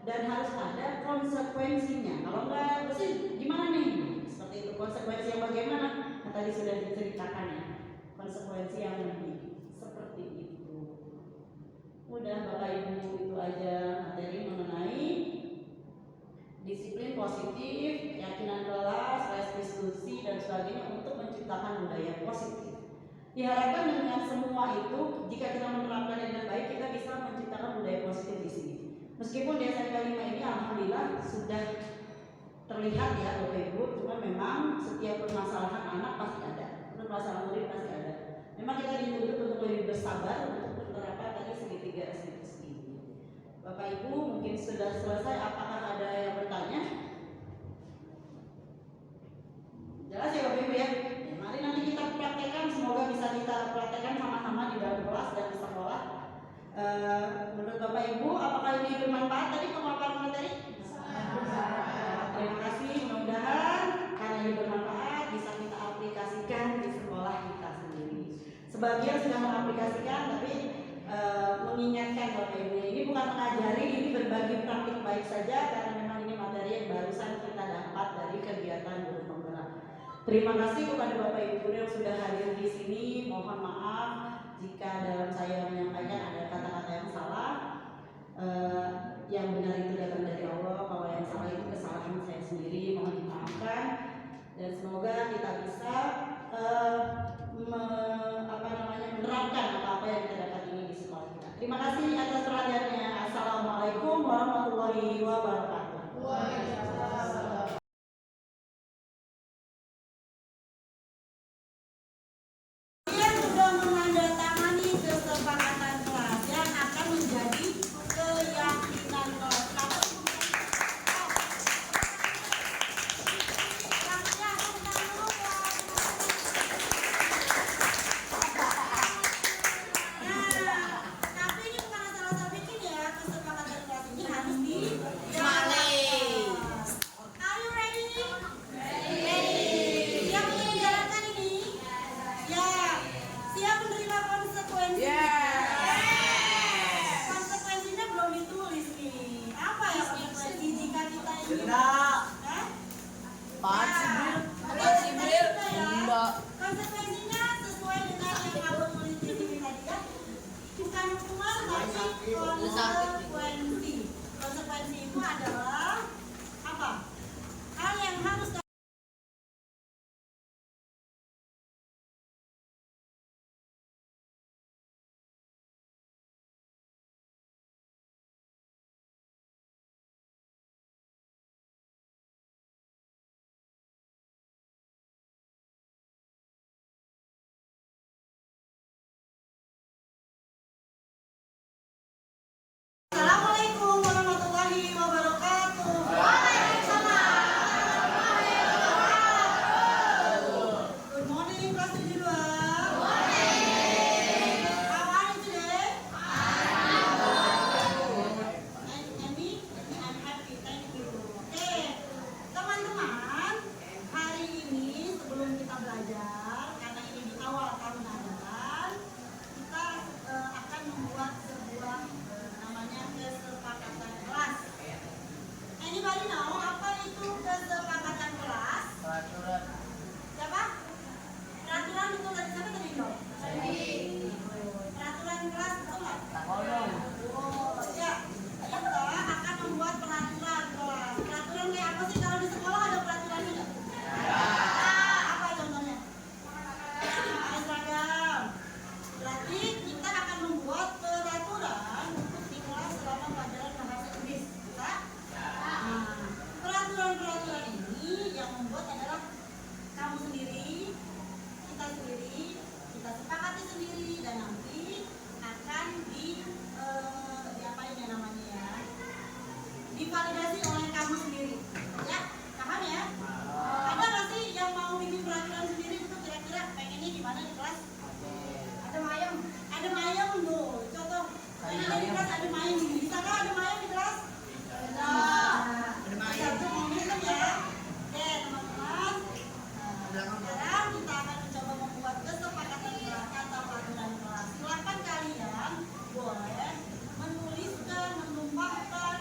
Speaker 1: dan harus ada konsekuensinya. Kalau enggak, terus gimana nih? Seperti itu, konsekuensi yang bagaimana? Nah, tadi sudah diceritakan ya, konsekuensi yang lebih seperti itu. Udah Bapak Ibu, itu aja materi mengenai disiplin positif, keyakinan kelas, restitusi dan sebagainya untuk menciptakan budaya positif. Diharapkan dengan semua itu, jika kita menerapkan dengan baik, kita bisa menciptakan budaya positif di sini. Meskipun di SMK 5 ini alhamdulillah sudah terlihat ya Bapak Ibu, cuma memang setiap permasalahan anak pasti ada, permasalahan murid pasti ada. Memang kita dituntut untuk lebih bersabar untuk penerapan tadi segitiga restitusi ini. Bapak Ibu mungkin sudah selesai, apakah ada yang bertanya? Jelas ya Bapak Ibu ya? Mari nanti kita praktekkan, semoga bisa kita praktekkan sama-sama di dalam kelas dan di sekolah. Menurut Bapak Ibu, apakah ini bermanfaat tadi pemaparan materi? Terima kasih, mudah-mudahan karena ini bermanfaat bisa kita aplikasikan di sekolah kita sendiri. Sebagian sudah mengaplikasikan, tapi mengingatkan Bapak Ibu, ini bukan mengajari, ini berbagi praktik baik saja karena memang ini materi yang barusan kita dapat dari kegiatan guru penggerak. Terima kasih kepada Bapak Ibu guru yang sudah hadir di sini. Mohon maaf jika dalam saya menyampaikan ada kata-kata yang salah. Yang benar itu datang dari Allah, kalau yang salah itu kesalahan saya sendiri, mohon dimaafkan. Dan semoga kita bisa menerapkan apa yang kita dapat ini di sekolah kita. Terima kasih atas perhatiannya. Assalamualaikum warahmatullahi wabarakatuh.
Speaker 4: Waalaikumsalam.
Speaker 1: Kalian sudah menandatangani kesepakatan kelas yang akan menjadi keyakinan kelas. Tapi ini bukan salah saya bikin ya, kesepakatan kelas ini harus Are you ready? Siap untuk menjalankan ini? Ya. Siap menerima konsekuensi? Konsekuensinya belum ditulis nih. Apa ya konsekuensi jika kita ini? Konsekuensinya sesuai dengan yang abang tulis di sini tadi ya. Bukan hukuman tapi konsekuensi. Konsekuensi itu adalah apa? Hal yang harus Assalamualaikum warahmatullahi wabarakatuh. Good morning, kelas 72. How are you today? And me? I'm happy, thank you. Oke, teman-teman, hari ini sebelum kita belajar, karena ini di awal tahun ajaran, kita akan membuat sebuah namanya kesepakatan kelas. Anybody know apa itu kesepakatan kelas? Siapa? Peraturan itu dari siapa tadi dong? Peraturan kelas itu nggak? Oh ya, kita akan membuat peraturan kelas. Peraturan kayak apa sih? Kalau di sekolah ada peraturannya nggak? Apa contohnya? Ada seragam. Berarti kita akan membuat peraturan untuk di kelas selama pelajaran bahasa Inggris. Bisa? Nah, peraturan-peraturan ini yang membuat adalah kamu sendiri, kita sendiri, kita sepakati sendiri dan nanti akan diapain ya namanya ya? Divalidasi oleh kamu sendiri. Ya, paham ya? Ada nggak sih yang mau bikin peraturan sendiri itu kira-kira pengennya gimana di kelas? Ada mayem tuh. Contoh, yang ada di kelas ada mayem. Bisakah ada mayem di kelas? Bisa. Satu momentum ya. Oke teman-teman. Sekarang kita akan mencoba membuat kesepakatan kelas atau peraturan kelas. Silakan kalian boleh menuliskan, menumpahkan,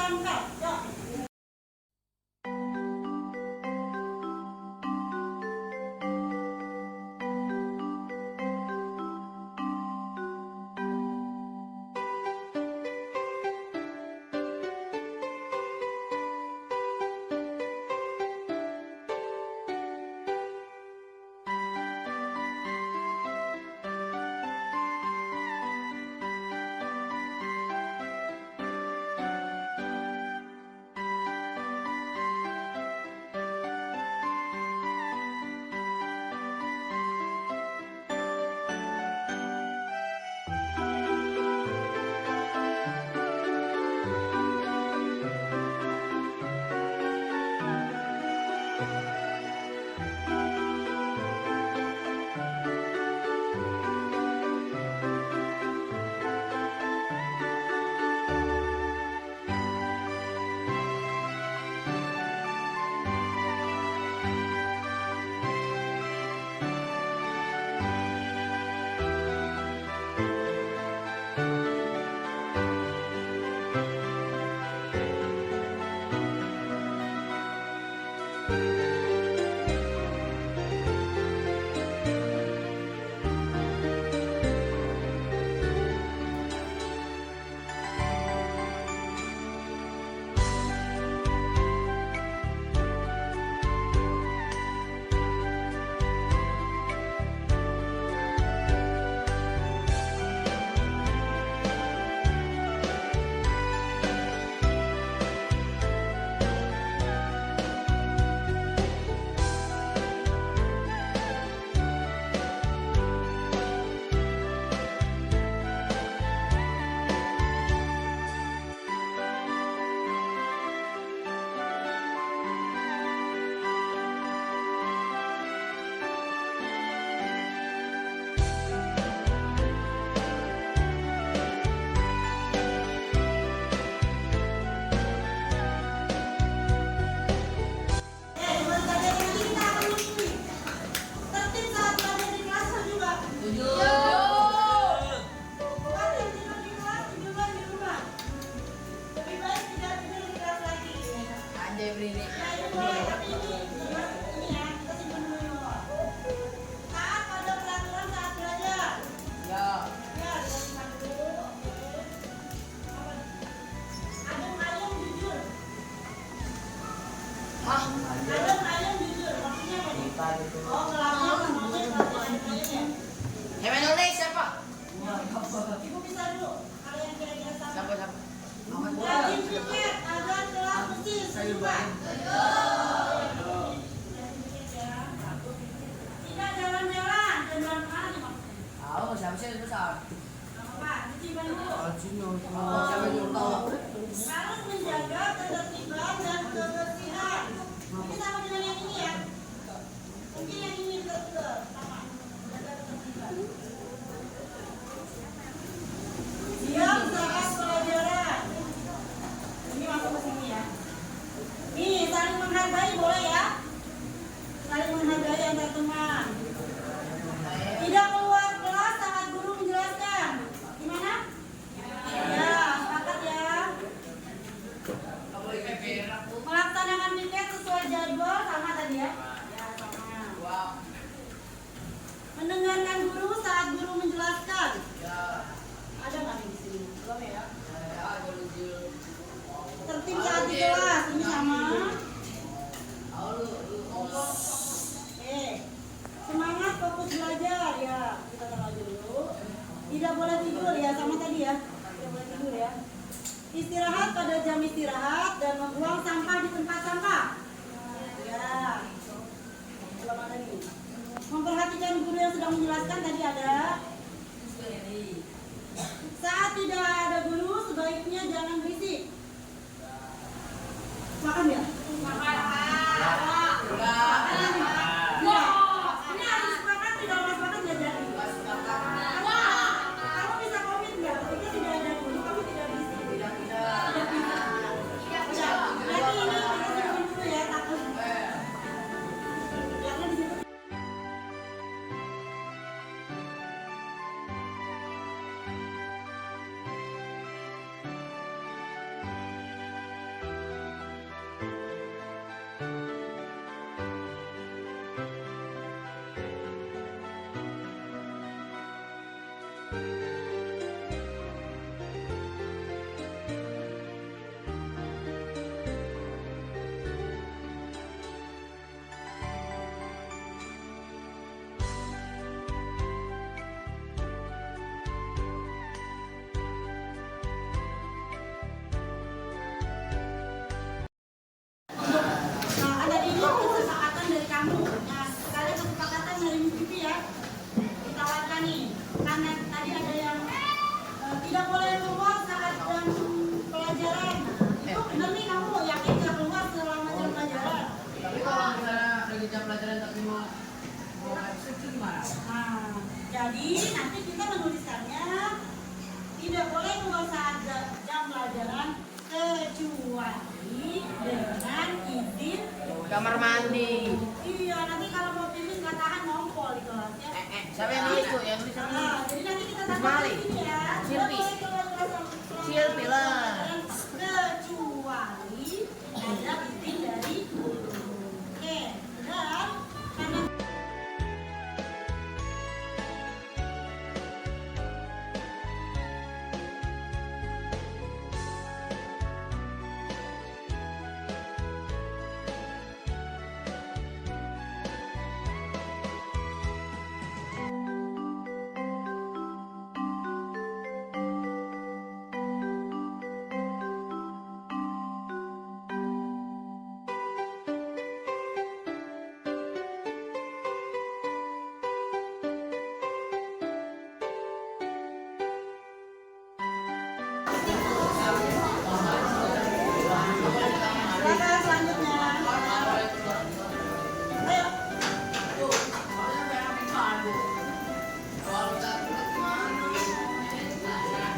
Speaker 1: berangkat. Yuk. Ibu bisa dulu. Kalau yang kira-kira sama. Rajin kriket agar kelas mesin serupa. Tidak jalan-jalan dan jalan kemana nih, Mak?
Speaker 5: Tahu siapa sih itu besar?
Speaker 1: Apa? Disimpan dulu.
Speaker 5: Siapa yang tahu?
Speaker 1: Harus menjaga ketertiban dan kebersihan. Ini sama dengan yang ini ya. Mungkin yang ini betul sama. Menjaga ketertiban. Siap saat pelajaran. Ini masuk ke sini ya. Nih, saling menghargai boleh ya? Saling menghargai antar teman. Tidak keluar kelas saat guru menjelaskan. Gimana? Ya, sepakat ya. Melaksanakan piket sesuai jadwal sama tadi ya? Ya, sama. Mendengarkan guru saat guru menjelaskan. Ada nggak nih di sini? Belum ya? Tertib saat di kelas, ini sama. Semangat fokus belajar ya. Kita taruh dulu. Tidak boleh tidur ya, sama tadi ya. Tidak boleh tidur ya. Istirahat pada jam istirahat dan membuang sampah di tempat sampah. Ya. Belum ada nih. Memperhatikan guru yang sedang menjelaskan tadi ada. Saat tidak ada guru, sebaiknya jangan berisik. Makan ya? Makan. Ini harus makan, tidak harus makan ya jadi. Kamu bisa komit nggak? Ketika tidak ada guru, kamu tidak berisik. Tidak bisa. Berarti ini kita simpan dulu ya, takut. Karena di situ. Jadi nanti kita menuliskannya tidak boleh keluar saat jam pelajaran kecuali dengan izin.
Speaker 5: Kamar mandi.
Speaker 1: Iya, nanti kalau mau pipis nggak tahan ngompol di kelas ya.
Speaker 5: Siapa yang nulis tuh? Yang nulis siapa?
Speaker 1: Jadi nanti kita tambah
Speaker 5: Mali.
Speaker 1: di sini ya.
Speaker 5: Silpi.
Speaker 1: Nggak boleh keluar kelas
Speaker 5: Silpi lah.
Speaker 1: kecuali ada izin dari guru. Oke, dan karena silakan selanjutnya. Ayo. Ayo semuanya. Satu-satu. Ayo sayang.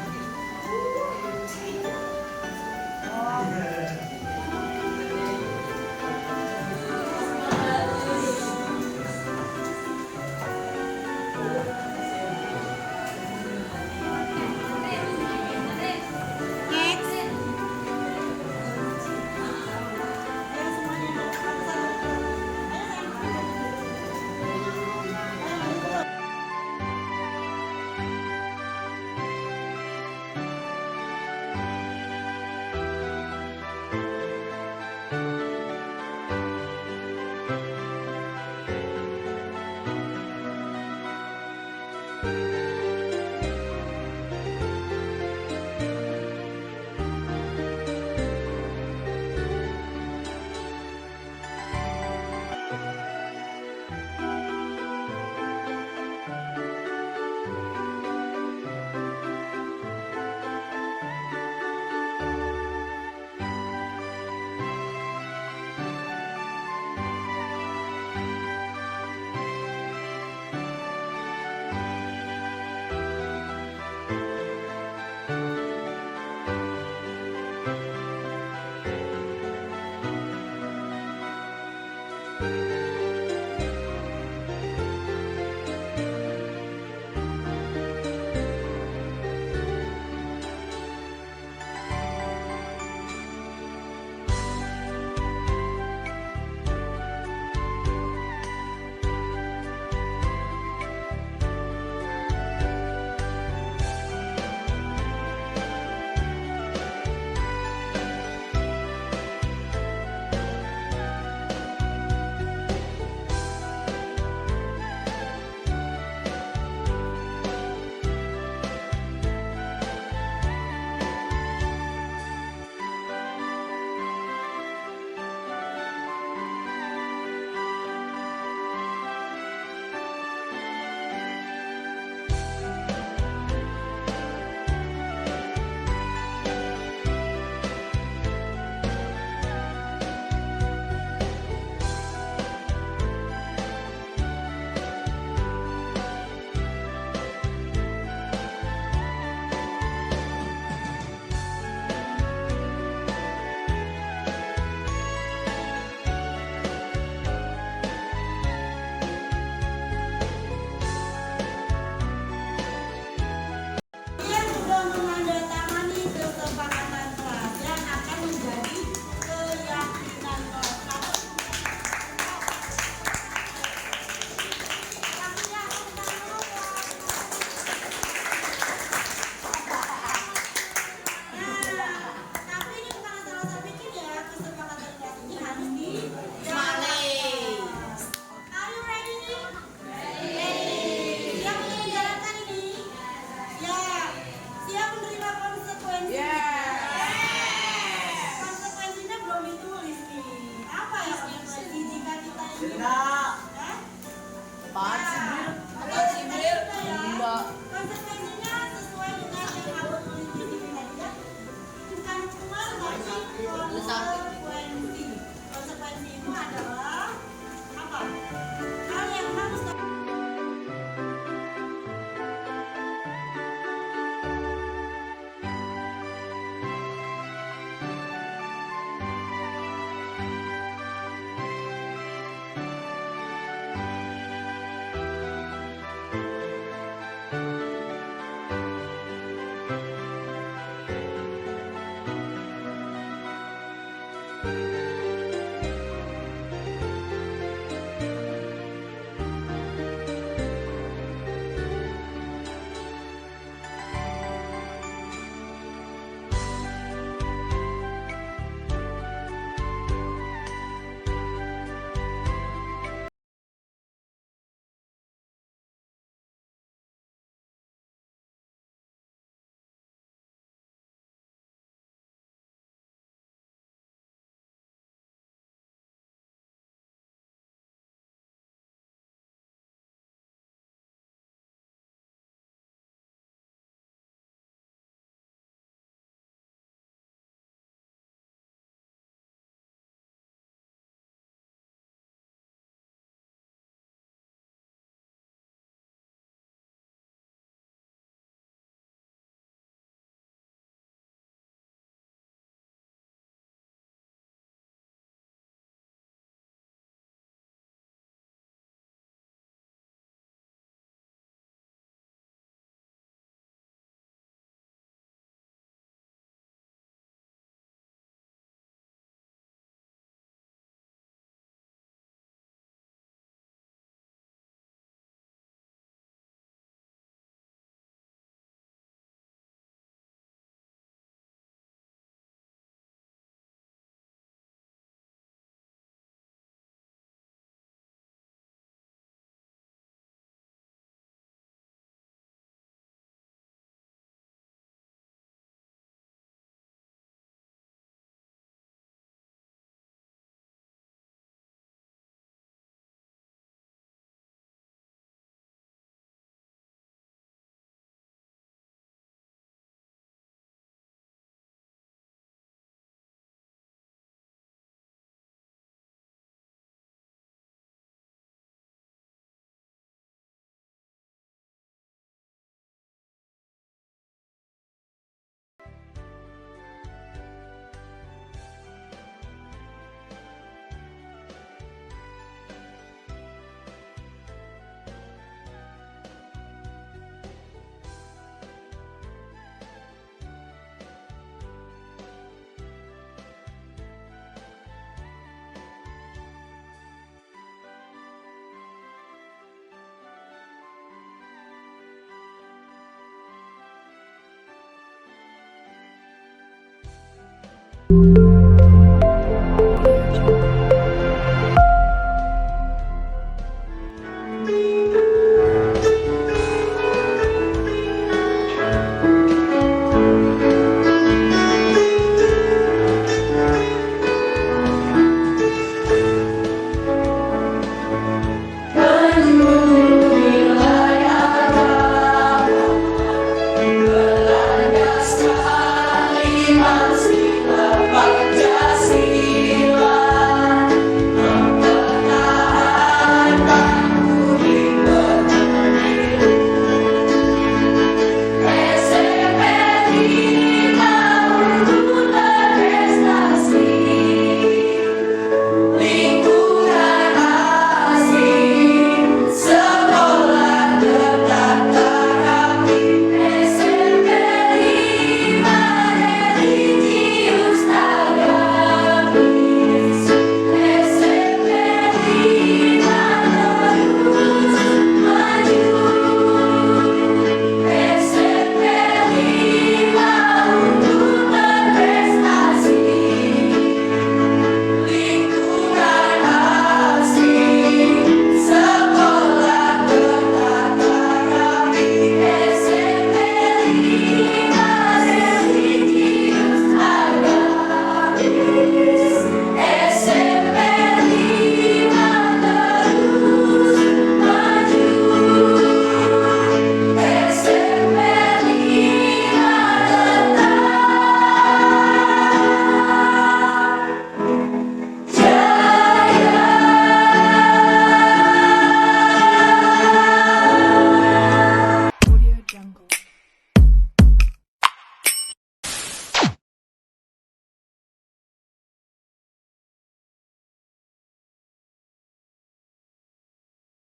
Speaker 3: Thank you.